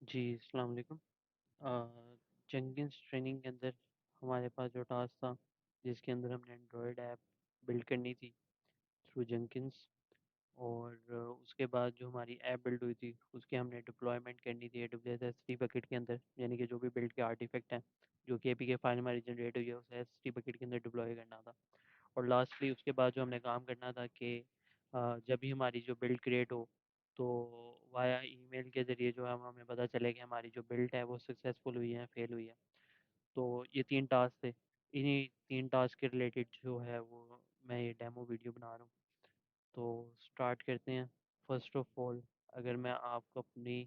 जी, अस्सलाम वालेकुम। Jenkins training के अंदर हमारे पास जो टास्क था, जिसके अंदर हमने एंड्रॉयड ऐप बिल्ड करनी थी थ्रू जेंकिन्स। और उसके बाद जो हमारी ऐप बिल्ड हुई थी, उसकी हमने डिप्लॉयमेंट करनी थी एडब्ल्यूएस S3 बकेट के अंदर, यानी कि जो भी बिल्ड के आर्टिफैक्ट हैं, जो कि एपीके फाइल हमारी जनरेट हुई है, उसे S3 बकेट के अंदर डिप्लॉय करना था। और लास्टली उसके बाद जो हमने काम करना था कि जब भी हमारी जो बिल्ड क्रिएट हो, तो वाया ईमेल के ज़रिए जो है हमें पता चले कि हमारी जो बिल्ड है वो सक्सेसफुल हुई है, फेल हुई है। तो ये 3 टास्क थे। इन्हीं 3 टास्क के रिलेटेड जो है वो मैं ये डेमो वीडियो बना रहा हूँ। तो स्टार्ट करते हैं। फर्स्ट ऑफ ऑल, अगर मैं आपको अपनी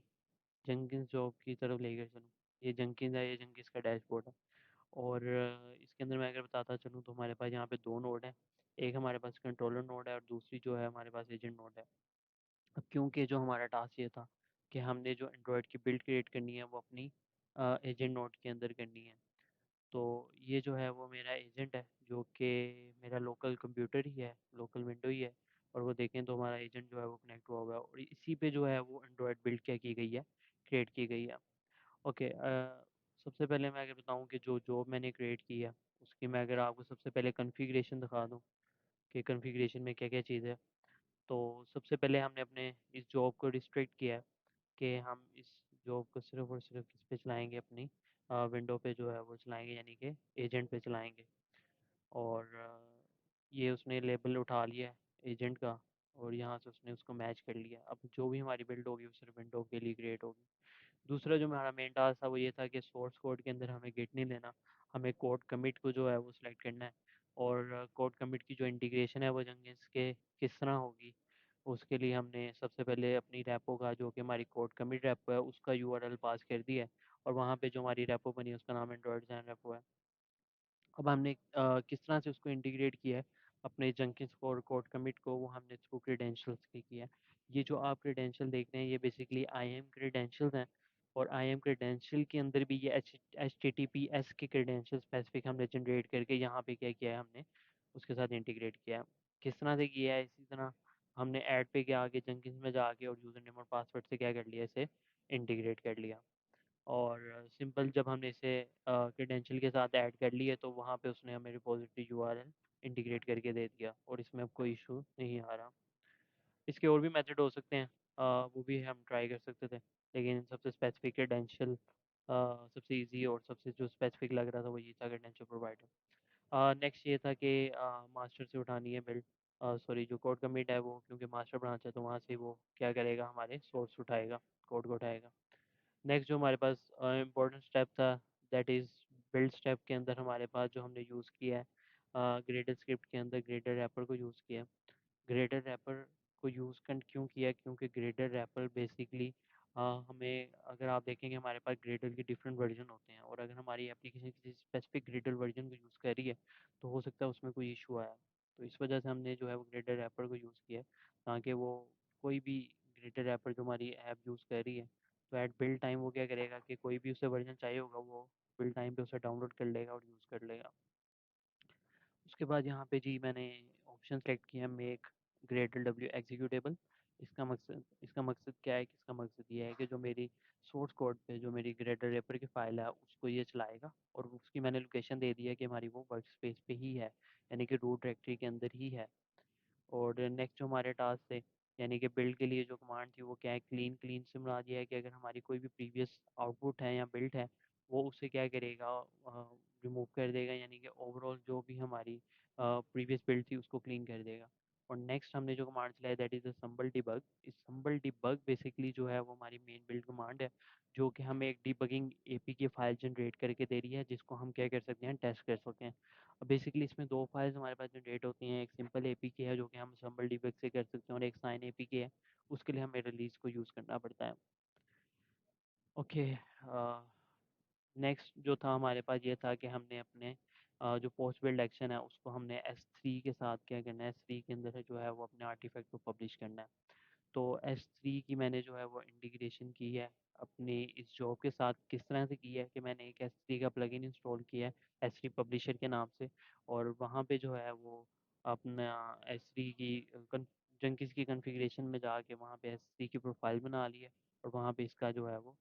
जेंकिन्स जॉब की तरफ लेकर चलूँ, ये जेंकिन्स है, ये जेंकिन्स का डैशबोर्ड है। और इसके अंदर मैं अगर बताता चलूँ तो हमारे पास यहाँ पे 2 नोड हैं। एक हमारे पास कंट्रोलर नोड है और दूसरी जो है हमारे पास एजेंट नोड है। अब क्योंकि जो हमारा टास्क ये था कि हमने जो एंड्रॉयड की बिल्ड क्रिएट करनी है वो अपनी एजेंट नोड के अंदर करनी है। तो ये जो है वो मेरा एजेंट है, जो कि मेरा लोकल कंप्यूटर ही है, लोकल विंडो ही है। और वो देखें तो हमारा एजेंट जो है वो कनेक्ट हुआ हुआ है और इसी पे जो है वो एंड्रॉयड बिल्ड क्या की गई है, क्रिएट की गई है। ओके, सबसे पहले मैं अगर बताऊं कि जो जॉब मैंने क्रिएट की है, उसकी मैं अगर आपको सबसे पहले कॉन्फ़िगरेशन दिखा दूं कि कॉन्फ़िगरेशन में क्या क्या चीज़ है। तो सबसे पहले हमने अपने इस जॉब को रिस्ट्रिक्ट किया है कि हम इस जॉब को सिर्फ और सिर्फ किस पे चलाएंगे, अपनी विंडो पे जो है वो चलाएंगे, यानी कि एजेंट पे चलाएंगे। और ये उसने लेबल उठा लिया है एजेंट का, और यहाँ से उसने उसको मैच कर लिया। अब जो भी हमारी बिल्ड होगी वो सिर्फ विंडो के लिए क्रिएट होगी। दूसरा जो हमारा मेन टास्क था वो ये था कि सोर्स कोड के अंदर हमें गिट नहीं लेना, हमें कोड कमिट को जो है वो सिलेक्ट करना है। और कोड कमिट की जो इंटीग्रेशन है वो जेंकिन्स के किस तरह होगी, उसके लिए हमने सबसे पहले अपनी रैपो का, जो कि हमारी कोड कमिट रैपो है, उसका यूआरएल पास कर दिया है। और वहाँ पे जो हमारी रैपो बनी है उसका नाम एंड्रॉयड जैन रैपो है। अब हमने किस तरह से उसको इंटीग्रेट किया है अपने जेंकिन्स को और कोड कमिट को, वो हमने थ्रू क्रेडेंशियल्स के किया है। ये जो आप क्रेडेंशियल देख रहे हैं ये बेसिकली आईएम क्रेडेंशियल्स हैं। और आईएम क्रेडेंशियल के अंदर भी ये HTTPS के क्रेडेंशियल स्पेसिफिक हमने जनरेट करके यहाँ पे क्या किया है, हमने उसके साथ इंटीग्रेट किया है। किस तरह से किया है, इसी तरह हमने ऐड पे के आगे जेंकिन्स में जाके और यूज़र नेम और पासवर्ड से क्या कर लिया, इसे इंटीग्रेट कर लिया। और सिंपल जब हमने इसे क्रेडेंशियल के साथ ऐड कर लिए तो वहाँ पे उसने हमें रिपॉजिटरी यूआरएल इंटीग्रेट करके दे दिया, और इसमें अब कोई इशू नहीं आ रहा। इसके और भी मेथड हो सकते हैं, वो भी हम ट्राई कर सकते थे, लेकिन सबसे स्पेसिफिक क्रेडेंशियल, सबसे इजी और सबसे जो स्पेसिफिक लग रहा था वो ये था, क्रेडेंशियल प्रोवाइडर। नेक्स्ट ये था कि मास्टर से उठानी है बिल्ड, सॉरी जो कोड कमिट है वो, क्योंकि मास्टर ब्रांच है तो वहाँ से वो क्या करेगा, हमारे सोर्स उठाएगा, कोड को उठाएगा। नेक्स्ट जो हमारे पास इम्पोर्टेंट स्टेप था, दैट इज़ बिल्ड स्टेप के अंदर हमारे पास जो हमने यूज़ किया है, ग्रेडर स्क्रिप्ट के अंदर ग्रेडर रैपर को यूज़ किया है। ग्रेडर रैपर को यूज़ कर क्यों किया, क्योंकि ग्रेडर रैपर बेसिकली हमें, अगर आप देखेंगे हमारे पास ग्रेडर के डिफरेंट वर्जन होते हैं, और अगर हमारी एप्लीकेशन किसी स्पेसिफिक ग्रेडर वर्जन को यूज़ कर रही है तो हो सकता है उसमें कोई इशू आया। तो इस वजह से हमने जो है वो ग्रेडर रैपर को यूज़ किया है, ताकि वो कोई भी ग्रेडर रैपर जो हमारी ऐप यूज़ कर रही है, तो एट बिल्ड टाइम वो क्या करेगा कि कोई भी उसे वर्जन चाहिए होगा वो बिल्ड टाइम पे उसे डाउनलोड कर लेगा और यूज़ कर लेगा। उसके बाद यहाँ पे जी मैंने ऑप्शन सेलेक्ट किया, मेक ग्रेटर डब्ल्यू एग्जीक्यूटेबल। इसका मकसद क्या है कि इसका मकसद ये है कि जो मेरी सोर्स कोड पे जो मेरी ग्रेटर रेपर की फ़ाइल है उसको ये चलाएगा, और उसकी मैंने लोकेशन दे दी है कि हमारी वो वर्क स्पेस पे ही है, यानी कि रूट डायरेक्टरी के अंदर ही है। और नेक्स्ट जो हमारे टास्क थे, यानी कि बिल्ड के लिए जो कमांड थी वो क्या है, क्लीन क्लीन से बना दिया है कि अगर हमारी कोई भी प्रीवियस आउटपुट है या बिल्ड है, वो उसे क्या करेगा, रिमूव कर देगा, यानी कि ओवरऑल जो भी हमारी प्रीवियस बिल्ड थी उसको क्लीन कर देगा। और नेक्स्ट हमने जो कमांड चलाई that is the Sambal debug. इस संबल डिबग बेसिकली जो है वो हमारी मेन बिल्ड कमांड है, जो कि हमें एक डिबगिंग एपीके फाइल जनरेट करके दे रही है, जिसको हम क्या कर सकते हैं, टेस्ट कर सकते हैं। बेसिकली इसमें दो फाइल्स हमारे पास जनरेट होती हैं, एक सिंपल एपीके है जो कि हम संबल डिबग से कर सकते हैं, और एक साइन एपीके है, उसके लिए हमें रिलीज को यूज़ करना पड़ता है। ओके, नेक्स्ट जो था हमारे पास ये था कि हमने अपने जो पोस्ट बिल्ड एक्शन है उसको हमने S3 के साथ क्या करना है, S3 के अंदर जो है वो अपने आर्टिफैक्ट को पब्लिश करना है। तो S3 की मैंने जो है वो इंटीग्रेशन की है अपनी इस जॉब के साथ। किस तरह से की है कि मैंने एक S3 का प्लगइन इंस्टॉल किया है S3 पब्लिशर के नाम से, और वहाँ पे जो है वो अपना S3 की जंकिस की कॉन्फ़िगरेशन में जाके वहाँ पे S3 की प्रोफाइल बना ली है, और वहाँ पे इसका जो है वो